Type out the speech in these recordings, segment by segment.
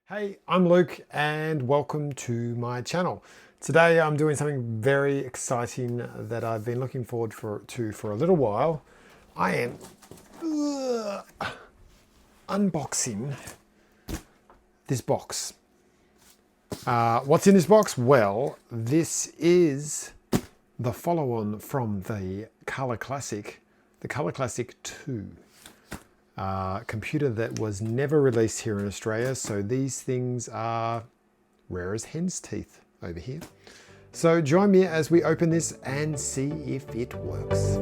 Hey, I'm Luke and welcome to my channel. Today I'm doing something very exciting that I've been looking forward to for a little while. I am unboxing this box. What's in this box? Well, this is the follow-on from the colorclassic, the colorclassic 2. Computer that was never released here in Australia, so these things are rare as hen's teeth over here. So join me as we open this and see if it works.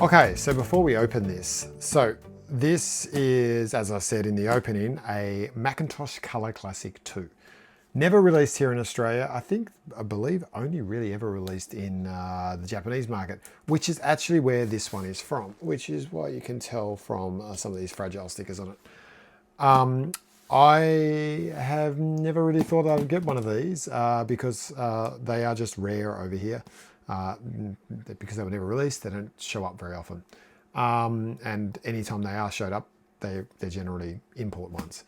Okay, so before we open this, this is, as I said in the opening, a Macintosh Colour Classic 2. Never released here in Australia. I believe only really ever released in the Japanese market, which is actually where this one is from, which is why you can tell from some of these fragile stickers on it. I have never really thought I would get one of these because they are just rare over here. Because they were never released, they don't show up very often. And anytime they are showed up, they're generally import ones.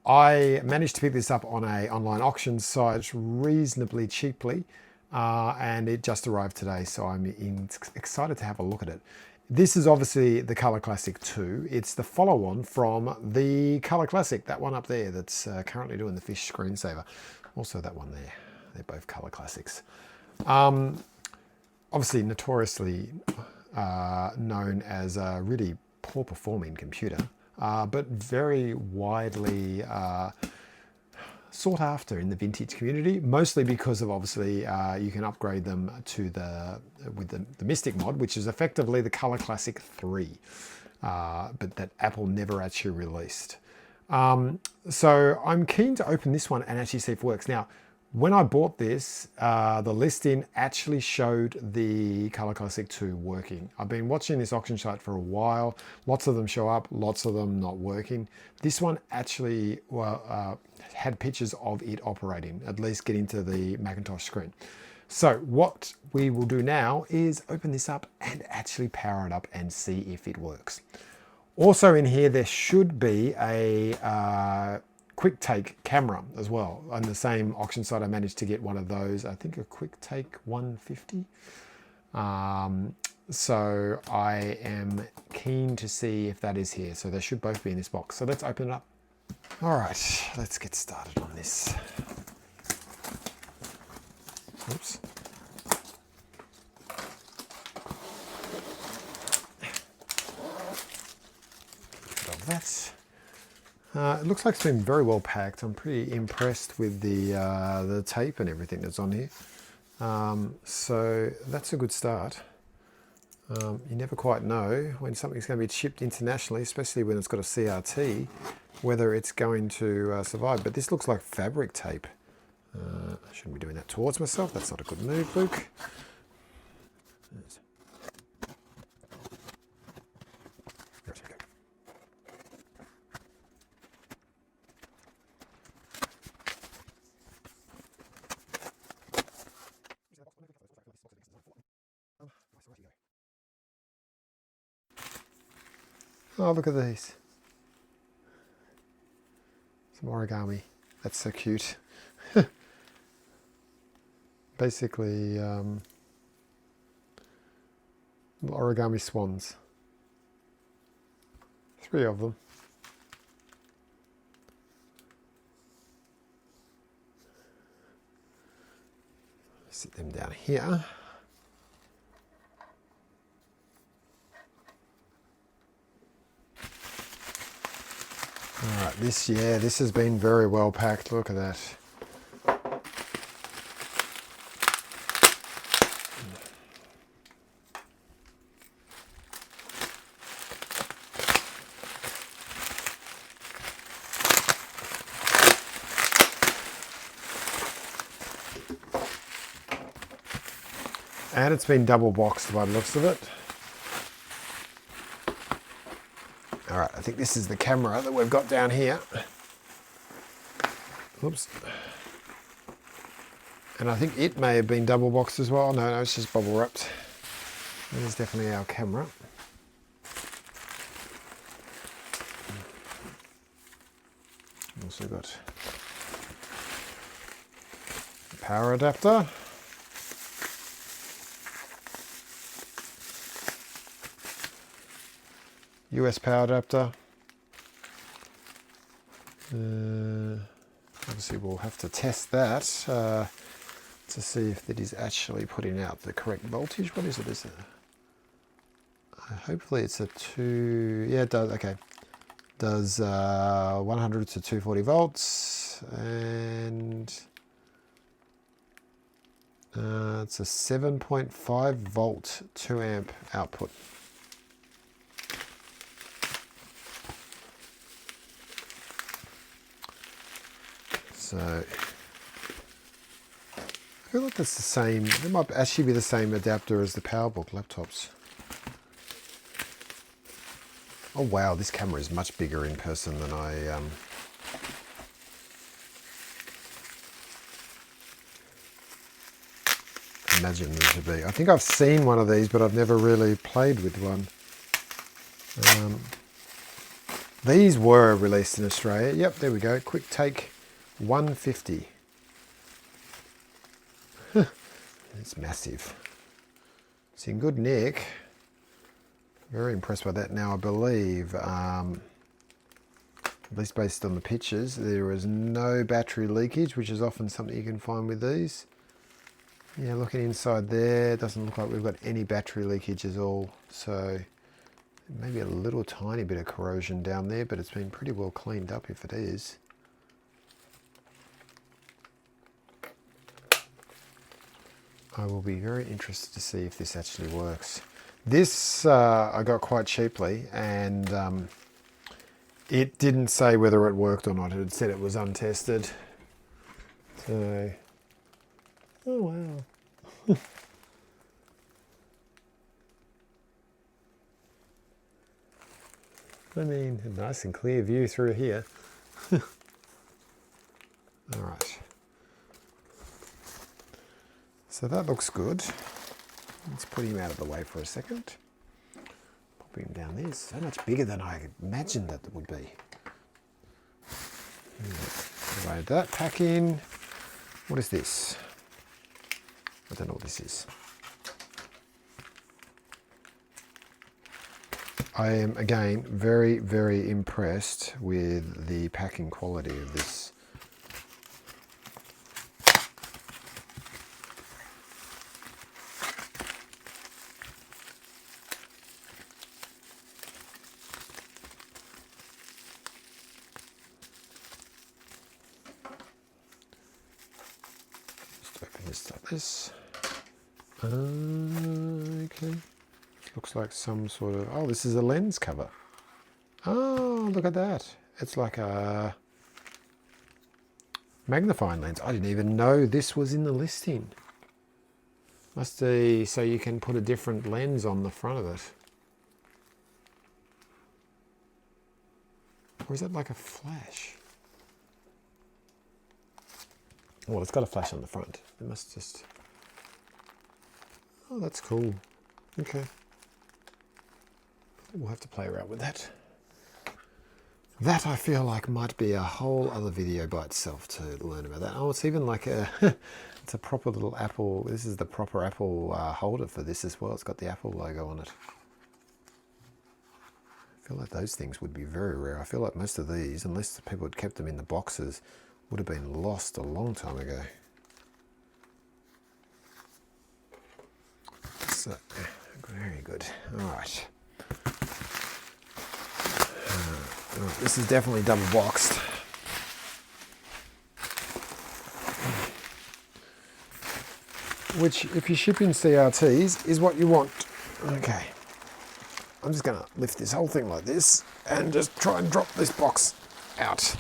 I managed to pick this up on an online auction site reasonably cheaply, and it just arrived today, so I'm excited to have a look at it. This is obviously the Colour Classic 2. It's the follow-on from the Colour Classic, that one up there that's currently doing the fish screensaver. Also that one there. They're both Colour Classics. Obviously notoriously known as a really poor performing computer. But very widely sought after in the vintage community, mostly because of obviously you can upgrade them to with the Mystic mod, which is effectively the Colour Classic 3, but that Apple never actually released. So I'm keen to open this one and actually see if it works. Now, when I bought this, the listing actually showed the Colour Classic 2 working. I've been watching this auction site for a while. Lots of them show up, lots of them not working. This one actually had pictures of it operating, at least getting to the Macintosh screen. So what we will do now is open this up and actually power it up and see if it works. Also in here, there should be a QuickTake camera as well. On the same auction site, I managed to get one of those. I think a QuickTake 150. So I am keen to see if that is here. So they should both be in this box. So let's open it up. All right, let's get started on this. Oops. Get off that. It looks like it's been very well packed. I'm pretty impressed with the tape and everything that's on here. So that's a good start. You never quite know when something's going to be shipped internationally, especially when it's got a CRT, whether it's going to survive. But this looks like fabric tape. I shouldn't be doing that towards myself. That's not a good move, Luke. Oh, look at these. Some origami. That's so cute. Basically, little origami swans. 3 of them. Sit them down here. All right, this has been very well packed. Look at that. And it's been double boxed by the looks of it. All right, I think this is the camera that we've got down here. Oops. And I think it may have been double boxed as well. No, it's just bubble wrapped. That is definitely our camera. Also got a power adapter. US power adapter. Obviously we'll have to test that to see if it is actually putting out the correct voltage. What is it? Is it? Hopefully it's a 2, yeah it does, okay. Does 100 to 240 volts, and it's a 7.5 volt 2 amp output. So I feel like that's the same, it might actually be the same adapter as the PowerBook laptops. Oh wow, this camera is much bigger in person than I imagined them to be. I think I've seen one of these, but I've never really played with one. These were released in Australia. Yep, there we go. QuickTake 150. It's massive. It's in good nick. Very impressed by that. Now I believe, at least based on the pictures, there is no battery leakage, which is often something you can find with these. Yeah, looking inside there, it doesn't look like we've got any battery leakage at all. So maybe a little tiny bit of corrosion down there, but it's been pretty well cleaned up if it is. I will be very interested to see if this actually works. This I got quite cheaply, and it didn't say whether it worked or not. It said it was untested. So, oh wow. I mean, a nice and clear view through here. All right. So that looks good. Let's put him out of the way for a second. Pop him down there. It's so much bigger than I imagined that it would be. Load that pack in. What is this? I don't know what this is. I am, again, very, very impressed with the packing quality of this. Open this like this. Okay. Looks like some sort of, oh, this is a lens cover. Oh, look at that. It's like a magnifying lens. I didn't even know this was in the listing. Must be so you can put a different lens on the front of it. Or is that like a flash? Well, it's got a flash on the front. It must just... Oh, that's cool. Okay. We'll have to play around with that. That I feel like might be a whole other video by itself to learn about that. Oh, it's even like a... it's a proper little Apple... This is the proper Apple holder for this as well. It's got the Apple logo on it. I feel like those things would be very rare. I feel like most of these, unless the people had kept them in the boxes, would have been lost a long time ago. So, very good. All right. This is definitely double boxed. Which, if you ship in CRTs, is what you want. Okay. I'm just going to lift this whole thing like this and just try and drop this box out.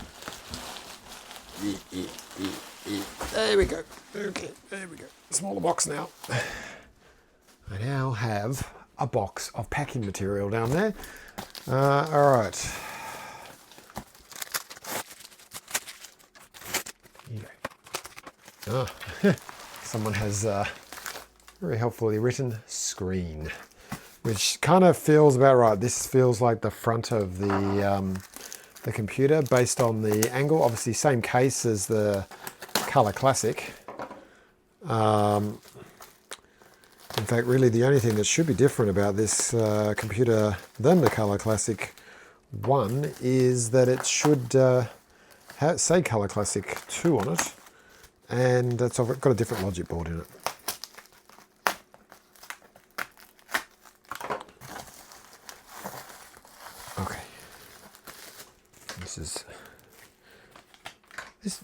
There we go. Okay, there we go. Smaller box now. I now have a box of packing material down there. All right. Here you go. Oh, someone has very helpfully written screen, which kind of feels about right. This feels like the front of the the computer based on the angle. Obviously same case as the Color Classic. In fact, really the only thing that should be different about this computer than the Color Classic 1 is that it should say Color Classic 2 on it, and it's got a different logic board in it. Okay,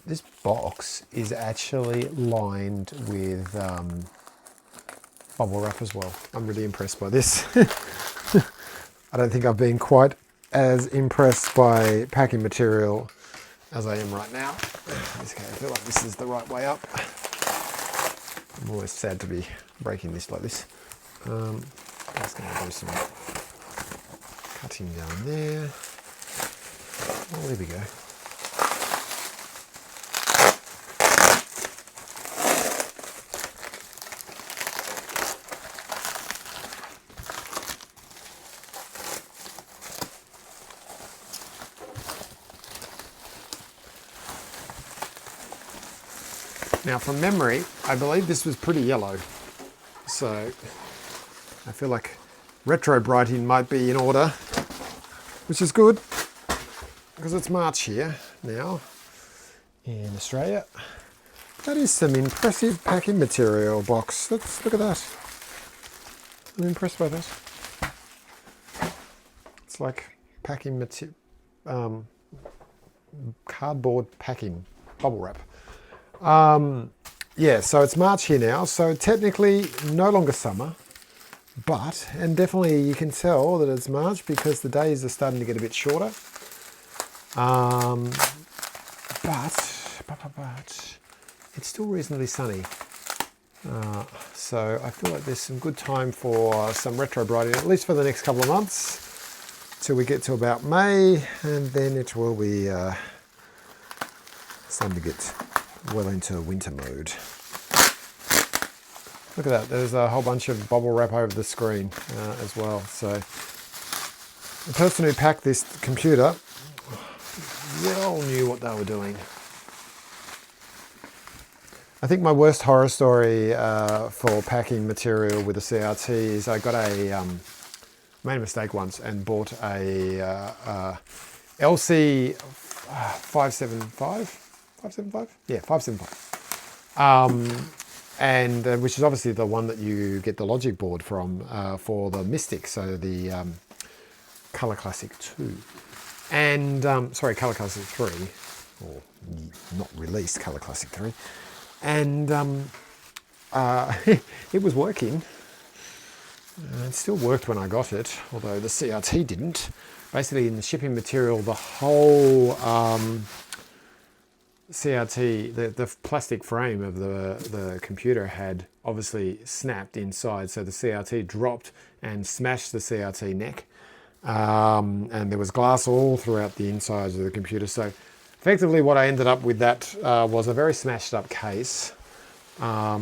this box is actually lined with bubble wrap as well. I'm really impressed by this. I don't think I've been quite as impressed by packing material as I am right now. I feel like this is the right way up. I'm always sad to be breaking this like this. I'm just going to do some cutting down there. Oh, there we go. Now from memory, I believe this was pretty yellow. So I feel like retro brighting might be in order, which is good because it's March here now in Australia. That is some impressive packing material box. Let's look at that. I'm impressed by that. It's like packing material, cardboard packing, bubble wrap. Yeah, so it's March here now, so technically no longer summer, but, and definitely you can tell that it's March because the days are starting to get a bit shorter. But it's still reasonably sunny. So I feel like there's some good time for some retro brighting, at least for the next couple of months, till we get to about May, and then it will be starting to get well into winter mode. Look at that, there's a whole bunch of bubble wrap over the screen as well. So the person who packed this computer well knew what they were doing. I think my worst horror story for packing material with a CRT is I got made a mistake once and bought a LC 575? 575? Yeah, 575. And which is obviously the one that you get the logic board from for the Mystic, so the Color Classic 2. And, sorry, Color Classic 3, or not released Color Classic 3. And it was working. It still worked when I got it, although the CRT didn't. Basically, in the shipping material, the whole CRT, the plastic frame of the computer had obviously snapped inside, so the CRT dropped and smashed the CRT neck. And there was glass all throughout the insides of the computer. So effectively what I ended up with that was a very smashed up case, a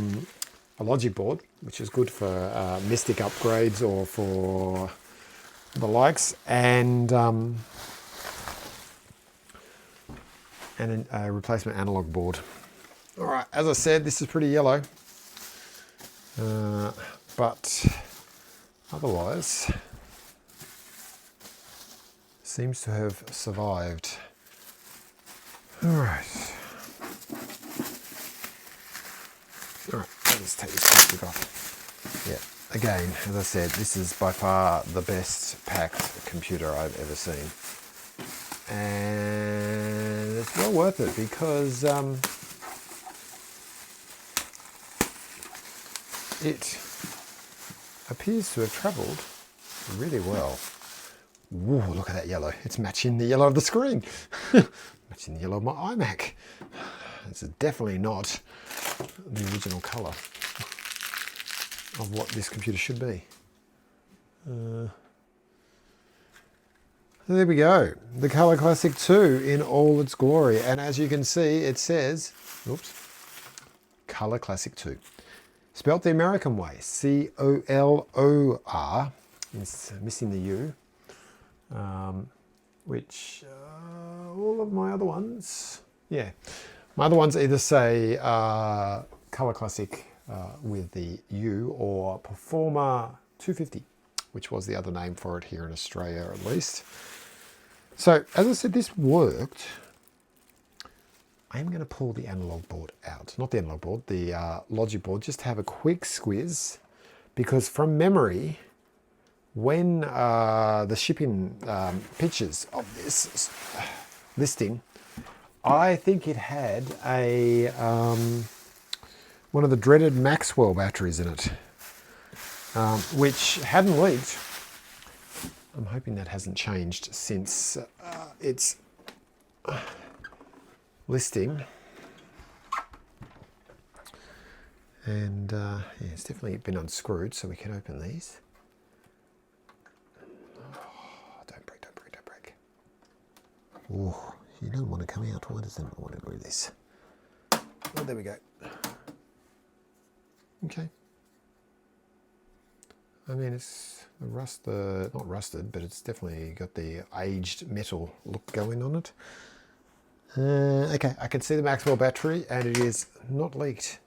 logic board, which is good for Mystic upgrades or for the likes, and a replacement analog board. All right, as I said, this is pretty yellow, but otherwise seems to have survived. All right. All right, let's take this plastic off. Yeah, again, as I said, this is by far the best packed computer I've ever seen. And it's well worth it because it appears to have travelled really well. Ooh, look at that yellow. It's matching the yellow of the screen. Matching the yellow of my iMac. It's definitely not the original colour of what this computer should be. There we go. The Color Classic 2 in all its glory. And as you can see, it says, oops, Color Classic 2. Spelt the American way, C-O-L-O-R. It's missing the U. Which all of my other ones, yeah, my other ones either say Color Classic with the U or Performer 250, which was the other name for it here in Australia at least. So as I said, this worked. I'm going to pull the analog board out, not the analog board, the logic board, just to have a quick squiz, because from memory, when the shipping pictures of this listing, I think it had a one of the dreaded Maxell batteries in it, which hadn't leaked. I'm hoping that hasn't changed since its listing. And yeah, it's definitely been unscrewed, so we can open these. Oh, don't break, don't break, don't break. Oh, you don't want to come out. Why does it not want to do this? Oh, there we go. Okay. I mean, it's the not rusted, but it's definitely got the aged metal look going on it. Okay, I can see the Maxell battery, and it is not leaked.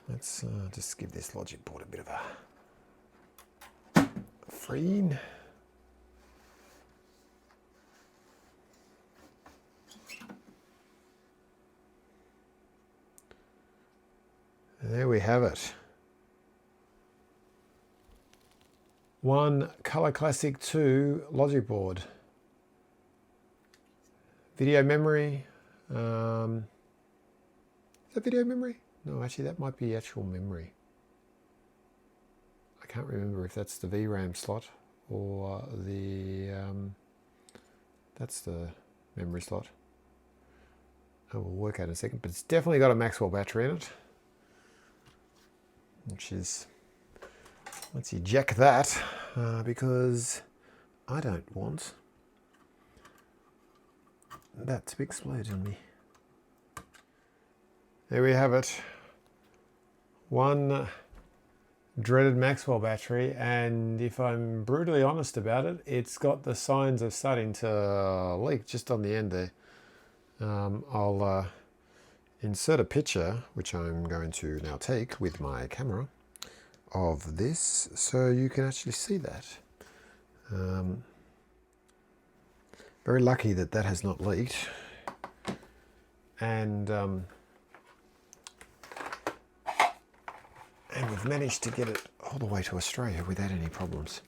Let's just give this logic board a bit of a freeing. There we have it. One Color Classic 2 logic board. Video memory. Is that video memory? No, actually that might be actual memory. I can't remember if that's the VRAM slot or the that's the memory slot. I will work out in a second, but it's definitely got a Maxell battery in it, which is, let's eject that because I don't want that to explode on me. There we have it. One dreaded Maxell battery, and if I'm brutally honest about it, it's got the signs of starting to leak just on the end there. I'll insert a picture, which I'm going to now take with my camera, of this so you can actually see that. Very lucky that that has not leaked, and we've managed to get it all the way to Australia without any problems.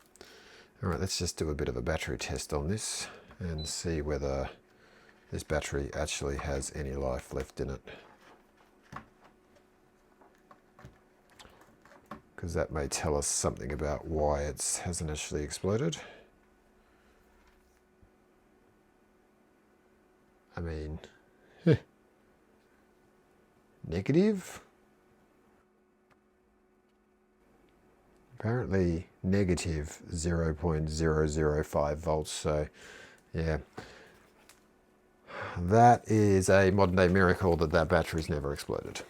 All right, let's just do a bit of a battery test on this and see whether this battery actually has any life left in it, because that may tell us something about why it hasn't actually exploded. I mean, negative. Apparently negative 0.005 volts. So yeah, that is a modern day miracle that that battery's never exploded.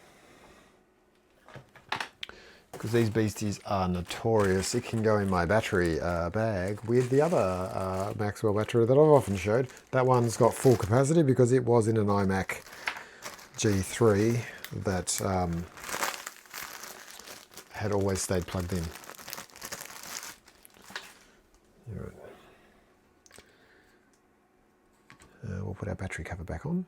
Because these beasties are notorious. It can go in my battery bag with the other Maxell battery that I've often showed. That one's got full capacity because it was in an iMac G3 that had always stayed plugged in. All right. We'll put our battery cover back on.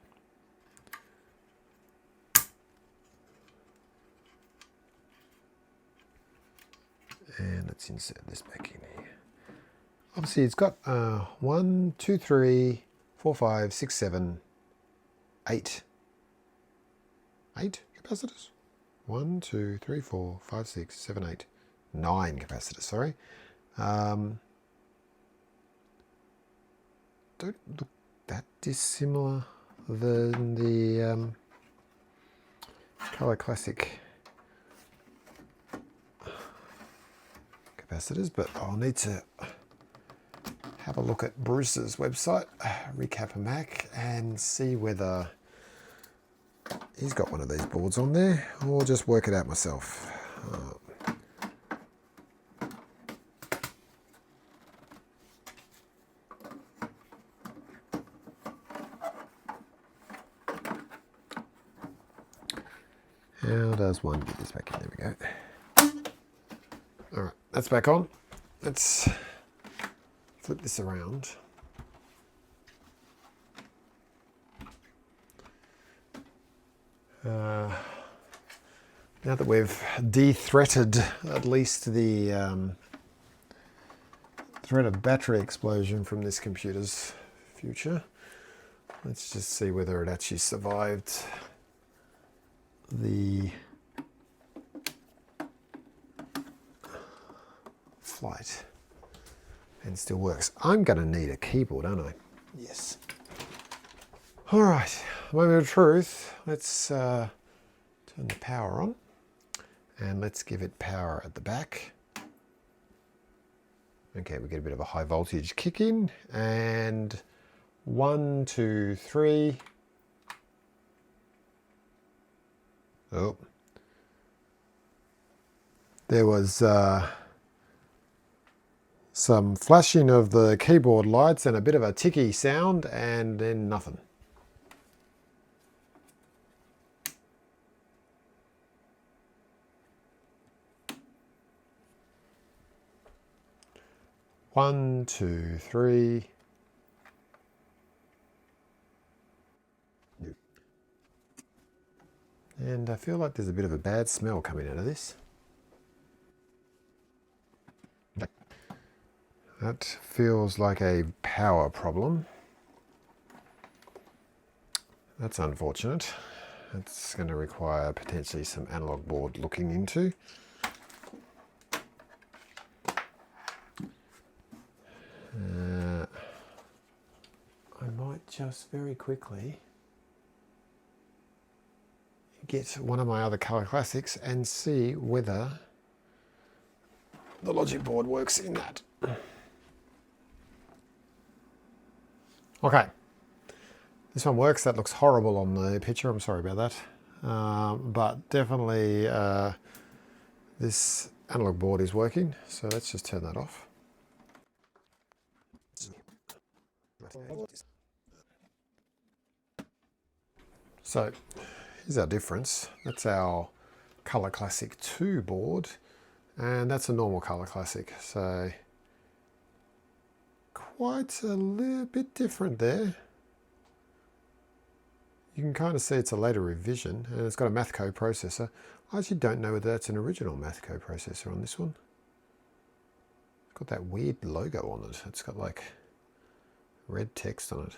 And let's insert this back in here. Obviously it's got 1, 2, 3, 4, 5, 6, 7, 8. 8 capacitors? 1, 2, 3, 4, 5, 6, 7, 8, 9 capacitors, sorry. Don't look that dissimilar than the Color Classic capacitors, but I'll need to have a look at Bruce's website, Recap a Mac, and see whether he's got one of these boards on there, or just work it out myself. How does one get this back in? There we go. All right, that's back on. Let's flip this around. Now that we've de-threated at least the threat of battery explosion from this computer's future, let's just see whether it actually survived the flight and still works. I'm going to need a keyboard, aren't I? Yes. All right, moment of truth. Let's turn the power on and let's give it power at the back. Okay, we get a bit of a high voltage kick in, and 1, 2, 3. Oh, there was some flashing of the keyboard lights and a bit of a ticky sound, and then nothing. One, two, three. And I feel like there's a bit of a bad smell coming out of this. That feels like a power problem. That's unfortunate. It's going to require potentially some analog board looking into. I might just very quickly get one of my other Color Classics and see whether the logic board works in that. Okay, this one works. That looks horrible on the picture. I'm sorry about that. But definitely this analog board is working. So let's just turn that off. So here's our difference. That's our Color Classic 2 board, and that's a normal Color Classic. So quite a little bit different there. You can kind of see it's a later revision, and it's got a Mathco processor. I actually don't know whether that's an original Mathco processor on this one. It's got that weird logo on it. It's got like red text on it.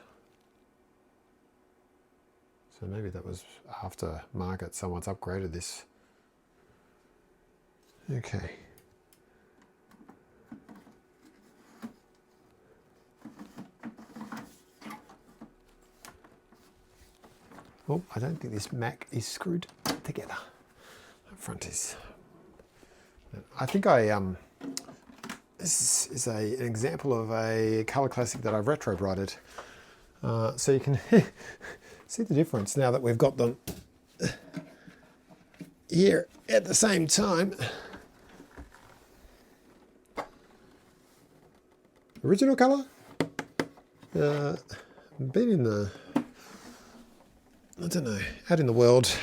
So maybe that was after market, someone's upgraded this. Okay. Oh, I don't think this Mac is screwed together. That front is. I think this is an example of a Color Classic that I've retro-brighted. So you can see the difference now that we've got them here at the same time. Original colour? Been in the, I don't know, out in the world.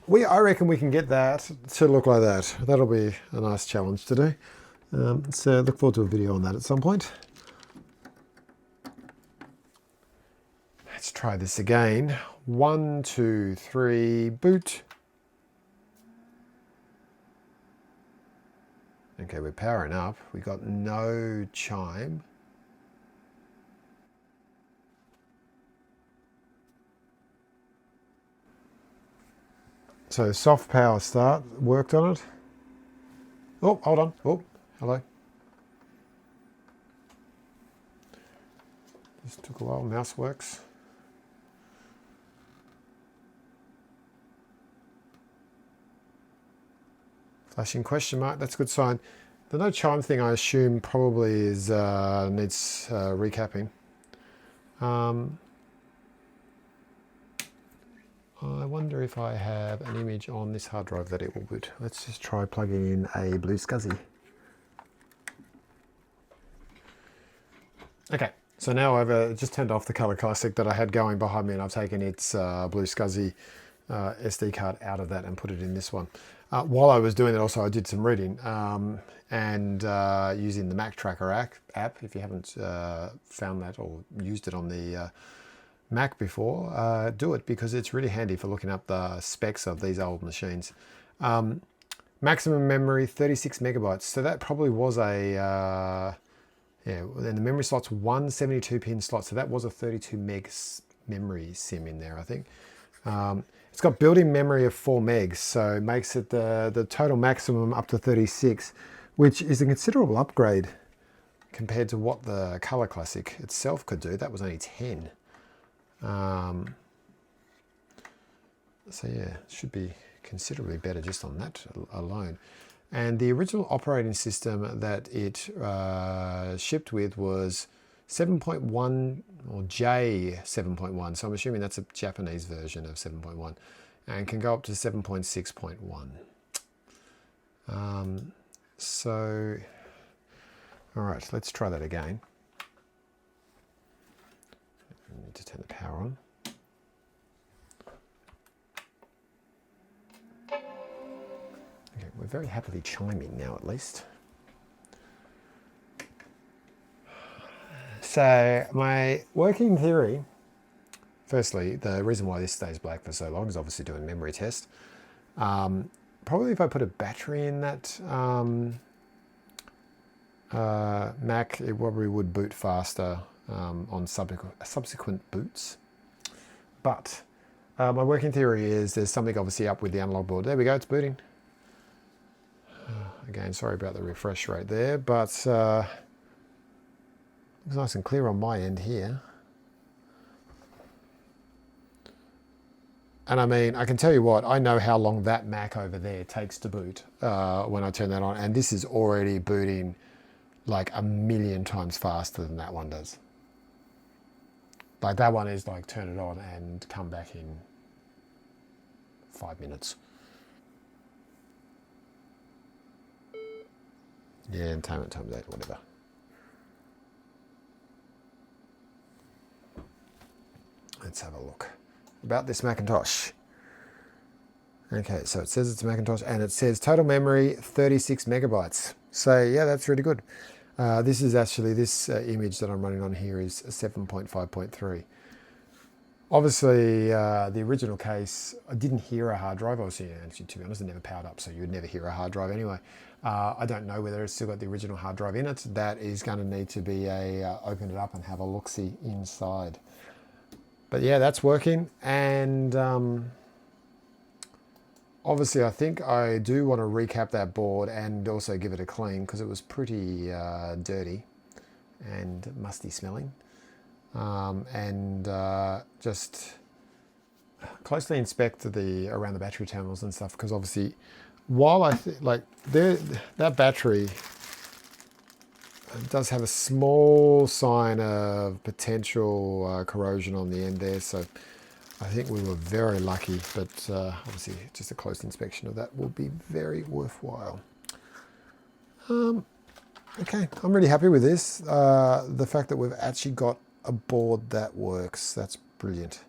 I reckon we can get that to look like that. That'll be a nice challenge to do. So look forward to a video on that at some point. Let's try this again. 1, 2, 3, boot. Okay, we're powering up. We got no chime. So soft power start worked on it. Oh, hold on. Oh, hello. Just took a while. Mouse works. Flashing question mark. That's a good sign. The no chime thing, I assume, probably is needs recapping. I wonder if I have an image on this hard drive that it will boot. Let's just try plugging in a Blue SCSI. Okay, so now I've just turned off the Color Classic that I had going behind me, and I've taken its Blue SCSI SD card out of that and put it in this one. While I was doing that also, I did some reading and using the Mac Tracker app. If you haven't found that or used it on the Mac before, do it, because it's really handy for looking up the specs of these old machines. Maximum memory 36 megabytes, so that probably was a yeah, and the memory slot's one 72-pin slot, so that was a 32 meg memory sim in there, I think. It's got built-in memory of 4 megs, so it makes it the total maximum up to 36, which is a considerable upgrade compared to what the Color Classic itself could do. That was only 10. So yeah, it should be considerably better just on that alone. And the original operating system that it shipped with was 7.1 or J 7.1, so I'm assuming that's a Japanese version of 7.1, and can go up to 7.6.1. So, all right, let's try that again. I need to turn the power on. Okay, we're very happily chiming now, at least. So my working theory, firstly, the reason why this stays black for so long is obviously doing a memory test. Probably if I put a battery in that Mac, it probably would boot faster on subsequent boots. But my working theory is there's something obviously up with the analog board. There we go, it's booting. Again, sorry about the refresh rate there, but it's nice and clear on my end here. And I mean, I can tell you what, I know how long that Mac over there takes to boot when I turn that on. And this is already booting like 1,000,000 times faster than that one does. Like that one is like turn it on and come back in 5 minutes. Yeah, entertainment times 8, whatever. Let's have a look about this Macintosh. Okay, so it says it's a Macintosh and it says total memory 36 megabytes. So yeah, that's really good. This is actually, this image that I'm running on here is 7.5.3. Obviously, the original case, I didn't hear a hard drive. Actually, to be honest, it never powered up, so you would never hear a hard drive anyway. I don't know whether it's still got the original hard drive in it. That is going to need to be open it up and have a look-see inside. But yeah, that's working. And obviously, I think I do want to recap that board and also give it a clean because it was pretty dirty and musty smelling. Just closely inspect around the battery terminals and stuff, because obviously, while I like that battery does have a small sign of potential corrosion on the end there, so I think we were very lucky. But obviously, just a close inspection of that will be very worthwhile. Okay, I'm really happy with this. The fact that we've actually got a board that works, that's brilliant.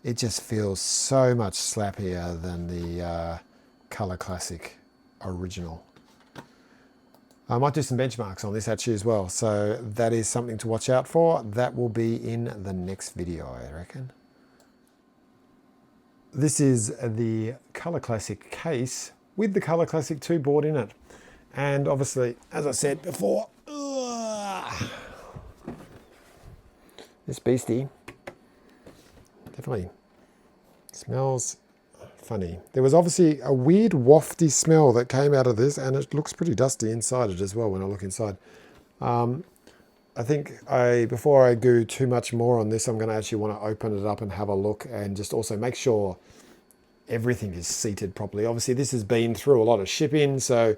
It just feels so much slappier than the Color Classic original. I might do some benchmarks on this actually as well, so that is something to watch out for. That will be in the next video, I reckon. This is the Color Classic case with the Color Classic 2 board in it. And obviously, as I said before, this beastie definitely smells funny. There was obviously a weird wafty smell that came out of this, and it looks pretty dusty inside it as well when I look inside. I think before I go too much more on this, I'm going to actually want to open it up and have a look and just also make sure everything is seated properly. Obviously, this has been through a lot of shipping, so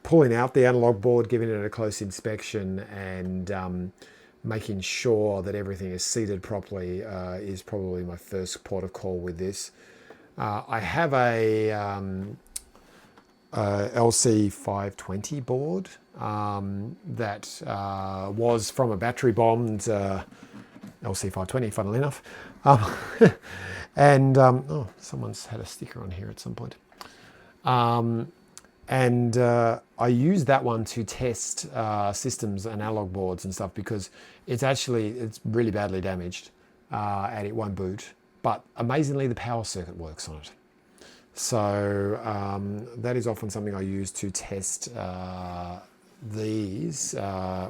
pulling out the analog board, giving it a close inspection, and making sure that everything is seated properly is probably my first port of call with this. I have a LC520 board that was from a battery bombed LC520, funnily enough. And oh, someone's had a sticker on here at some point. I use that one to test systems and analog boards and stuff, because it's really badly damaged and it won't boot. But amazingly, the power circuit works on it. So that is often something I use to test these. I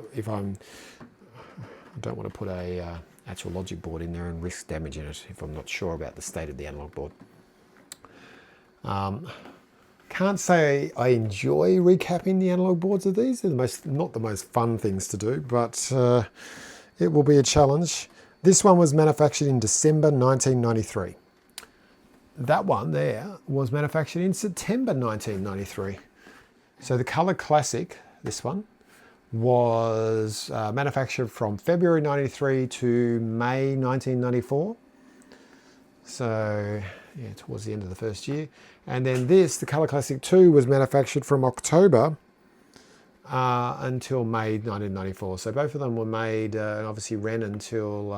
don't want to put a actual logic board in there and risk damaging it if I'm not sure about the state of the analog board. Can't say I enjoy recapping the analog boards of these. They're not the most fun things to do, but it will be a challenge. This one was manufactured in December 1993. That one there was manufactured in September 1993. So the Color Classic, this one, was manufactured from February 93 to May 1994. So yeah, towards the end of the first year. And then this, the Color Classic 2, was manufactured from October until May 1994. So both of them were made and obviously ran until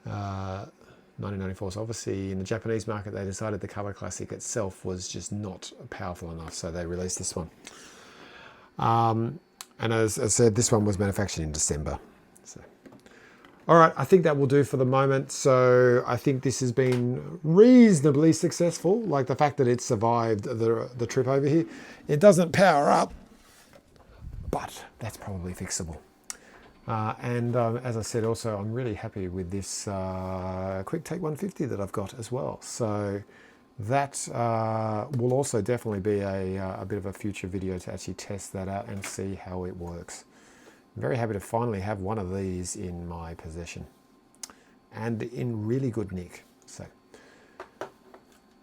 1994. So obviously in the Japanese market, they decided the Color Classic itself was just not powerful enough, so they released this one. And as I said, this one was manufactured in December. So, all right, I think that will do for the moment. So I think this has been reasonably successful. Like the fact that it survived the trip over here. It doesn't power up, but that's probably fixable. As I said, also, I'm really happy with this QuickTake 150 that I've got as well. So that will also definitely be a bit of a future video to actually test that out and see how it works. I'm very happy to finally have one of these in my possession and in really good nick. So,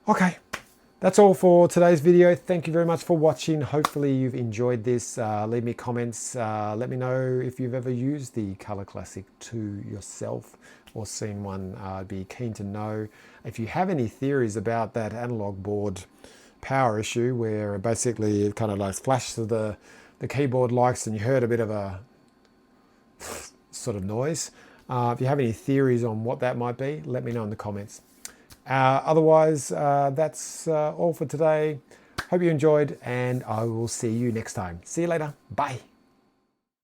okay. That's all for today's video. Thank you very much for watching. Hopefully you've enjoyed this. Leave me comments. Let me know if you've ever used the Color Classic 2 yourself or seen one. I'd be keen to know. If you have any theories about that analog board power issue, where basically it kind of like flashes the keyboard likes and you heard a bit of a sort of noise. If you have any theories on what that might be, let me know in the comments. Otherwise, that's all for today. Hope you enjoyed, and I will see you next time. See you later. Bye.